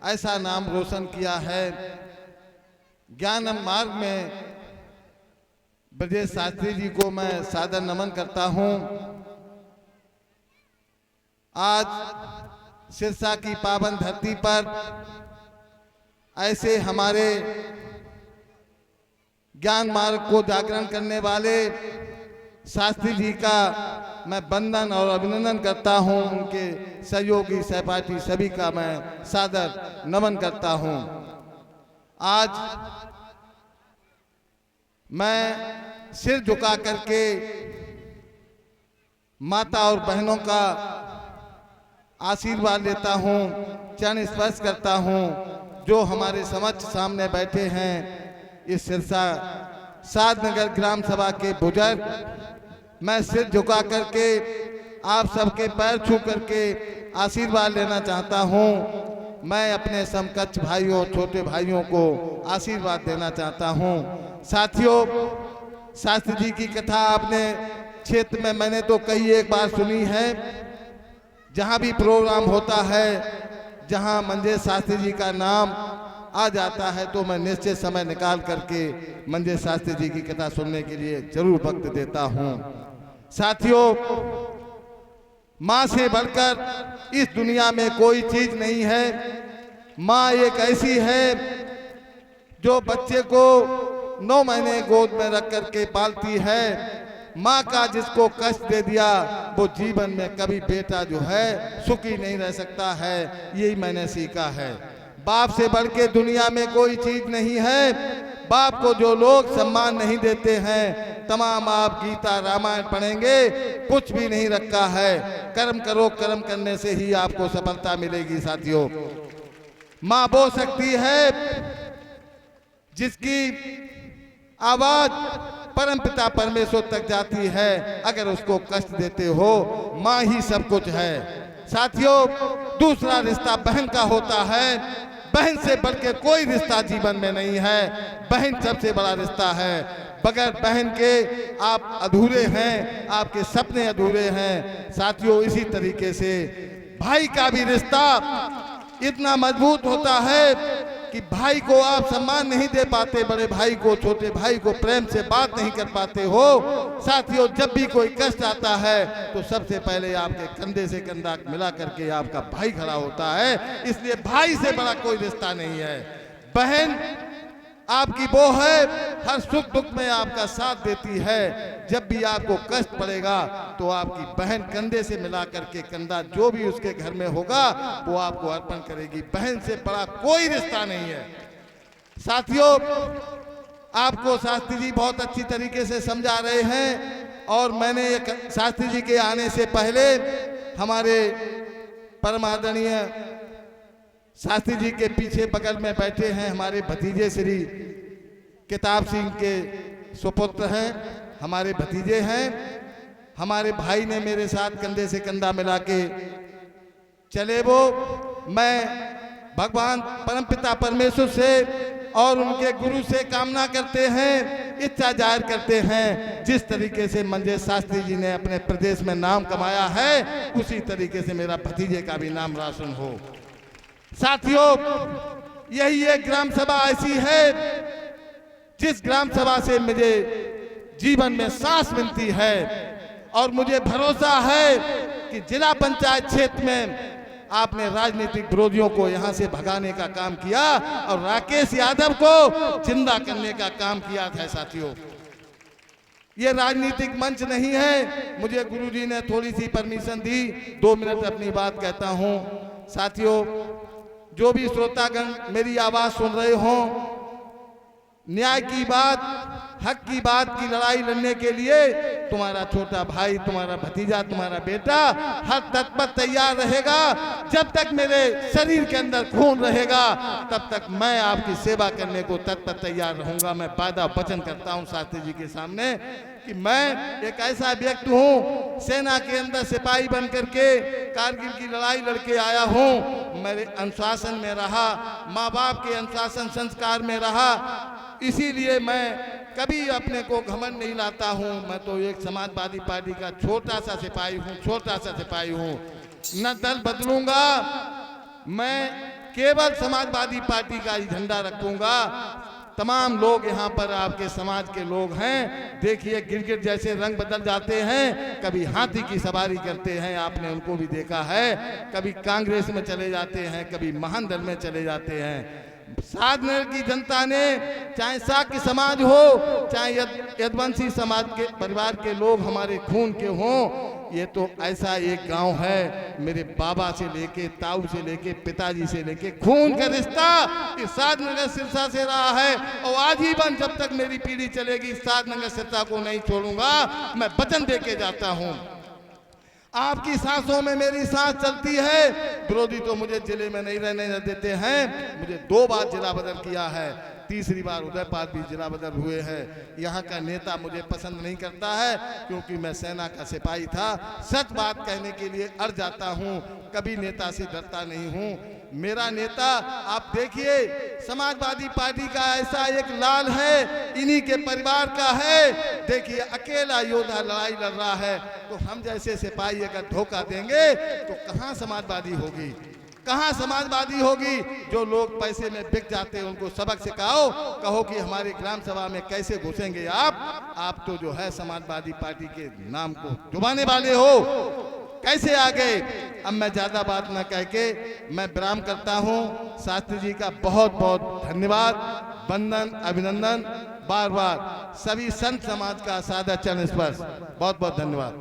ऐसा नाम रोशन किया है। ज्ञान मार्ग में ब्रजेश शास्त्री जी को मैं सादर नमन करता हूं। आज सिरसा की पावन धरती पर ऐसे हमारे ज्ञान मार्ग को जागरण करने वाले शास्त्री जी का मैं वंदन और अभिनंदन करता हूं। उनके सहयोगी सहपाठी सभी का मैं सादर नमन करता हूं। आज मैं सिर झुका करके माता और बहनों का आशीर्वाद लेता हूं, चरण स्पर्श करता हूं। जो हमारे समक्ष सामने बैठे हैं इस सिरसा साधनगर ग्राम सभा के बुजुर्ग, मैं सिर झुका करके आप सबके पैर छू करके आशीर्वाद लेना चाहता हूं। मैं अपने समकक्ष भाइयों छोटे भाइयों को आशीर्वाद देना चाहता हूं। साथियों, शास्त्री जी की कथा आपने क्षेत्र में मैंने तो कई एक बार सुनी है। जहां भी प्रोग्राम होता है, जहां मंजेश शास्त्री जी का नाम आ जाता है तो मैं निश्चित समय निकाल करके मंजेश शास्त्री जी की कथा सुनने के लिए जरूर वक्त देता हूं। साथियों, माँ से बढ़कर इस दुनिया में कोई चीज नहीं है। माँ एक ऐसी है जो बच्चे को 9 महीने गोद में रख करके पालती है। माँ का जिसको कष्ट दे दिया वो जीवन में कभी बेटा जो है सुखी नहीं रह सकता है। यही मैंने सीखा है। बाप से बढ़ के दुनिया में कोई चीज नहीं है। बाप को जो लोग सम्मान नहीं देते हैं, तमाम आप गीता रामायण पढ़ेंगे, कुछ भी नहीं रखा है। कर्म करो, कर्म करने से ही आपको सफलता मिलेगी। साथियों, माँ वो शक्ति है जिसकी आवाज परमपिता परमेश्वर तक जाती है। अगर उसको कष्ट देते हो, माँ ही सब कुछ है। साथियों, दूसरा रिश्ता बहन का होता है। बहन से बढ़ के कोई रिश्ता जीवन में नहीं है। बहन सबसे बड़ा रिश्ता है। बगैर बहन के आप अधूरे हैं, आपके सपने अधूरे हैं। साथियों, इसी तरीके से भाई का भी रिश्ता इतना मजबूत होता है कि भाई को आप सम्मान नहीं दे पाते, बड़े भाई को, छोटे भाई को प्रेम से बात नहीं कर पाते हो। साथियों, जब भी कोई कष्ट आता है तो सबसे पहले आपके कंधे से कंधा मिला करके आपका भाई खड़ा होता है। इसलिए भाई से बड़ा कोई रिश्ता नहीं है। बहन आपकी वो है, हर सुख दुख में आपका साथ देती है। जब भी आपको कष्ट पड़ेगा तो आपकी बहन कंधे से मिला करके कंधा जो भी उसके घर में होगा वो आपको अर्पण करेगी। बहन से बड़ा कोई रिश्ता नहीं है। साथियों, आपको शास्त्री जी बहुत अच्छी तरीके से समझा रहे हैं। और मैंने शास्त्री जी के आने से पहले हमारे परम आदरणीय शास्त्री जी के पीछे बगल में बैठे हैं हमारे भतीजे श्री किताब सिंह के सुपुत्र हैं, हमारे भतीजे हैं। हमारे भाई ने मेरे साथ कंधे से कंधा मिला के चले। वो मैं भगवान परमपिता परमेश्वर से और उनके गुरु से कामना करते हैं, इच्छा जाहिर करते हैं। जिस तरीके से मंजेश शास्त्री जी ने अपने प्रदेश में नाम कमाया है, उसी तरीके से मेरा भतीजे का भी नाम रोशन हो। साथियों, यही एक ग्राम सभा ऐसी है जिस ग्राम सभा से मुझे जीवन में सांस मिलती है। और मुझे भरोसा है कि जिला पंचायत क्षेत्र में आपने राजनीतिक विरोधियों को यहां से भगाने का काम किया और राकेश यादव को जिंदा करने का काम किया था। साथियों, ये राजनीतिक मंच नहीं है। मुझे गुरुजी ने थोड़ी सी परमिशन दी, 2 मिनट अपनी बात कहता हूं। साथियों, जो भी श्रोतागण मेरी आवाज सुन रहे हो, न्याय की बात, हक की बात की लड़ाई लड़ने के लिए तुम्हारा छोटा भाई, तुम्हारा भतीजा, तुम्हारा बेटा हर तत्पर तैयार रहेगा। जब तक मेरे शरीर के अंदर खून रहेगा तब तक मैं आपकी सेवा करने को तत्पर तैयार रहूंगा। मैं वादा वचन करता हूं शास्त्री जी के सामने कि मैं एक ऐसा व्यक्ति हूं, सेना के अंदर सिपाही बन करके कारगिल की लड़ाई लड़के आया हूं। मेरे अनुशासन में रहा, माँ बाप के अनुशासन संस्कार में रहा। इसीलिए मैं कभी अपने को घमंड नहीं लाता हूं। मैं तो एक समाजवादी पार्टी का छोटा सा सिपाही हूं, छोटा सा सिपाही हूं। न दल बदलूंगा, मैं केवल समाजवादी पार्टी का ही झंडा रखूंगा। तमाम लोग यहाँ पर आपके समाज के लोग हैं, देखिए गिरगिट जैसे रंग बदल जाते हैं, कभी हाथी की सवारी करते हैं, आपने उनको भी देखा है, कभी कांग्रेस में चले जाते हैं, कभी महान दल में चले जाते हैं। साधनगर की जनता ने, चाहे शाक्य समाज हो, चाहे यदुवंशी समाज के परिवार के लोग हमारे खून के हों, ये तो ऐसा एक गांव है, मेरे बाबा से लेके, ताऊ से लेके, पिताजी से लेके खून का रिश्ता इस साधनगर सिरसा से रहा है। और आजीवन जब तक मेरी पीढ़ी चलेगी साधनगर सिरसा को नहीं छोड़ूंगा, मैं वचन दे के जाता हूं। आपकी सांसों में मेरी सांस चलती है। विरोधी तो मुझे जिले में नहीं रहने देते हैं, मुझे 2 बार जिला बदल किया है, तीसरी बार उदयपाद भी जिला बदल हुए हैं। यहाँ का नेता मुझे पसंद नहीं करता है क्योंकि मैं सेना का सिपाही था। सच बात कहने के लिए अड़ जाता हूँ, कभी नेता से डरता नहीं हूँ। मेरा नेता आप देखिए समाजवादी पार्टी का ऐसा एक लाल है, इन्हीं के परिवार का है। देखिए अकेला योद्धा लड़ाई लड़ रहा है, तो हम जैसे सिपाही अगर धोखा देंगे तो कहाँ समाजवादी होगी, कहाँ समाजवादी होगी। जो लोग पैसे में बिक जाते हैं उनको सबक सिखाओ, कहो कि हमारे ग्राम सभा में कैसे घुसेंगे आप तो जो है समाजवादी पार्टी के नाम को डुबाने वाले हो, कैसे आ गए। अब मैं ज्यादा बात न कह के मैं विराम करता हूँ। शास्त्री जी का बहुत बहुत धन्यवाद, वंदन, अभिनंदन, बार बार सभी संत समाज का सादर चरण स्पर्श, बहुत बहुत धन्यवाद।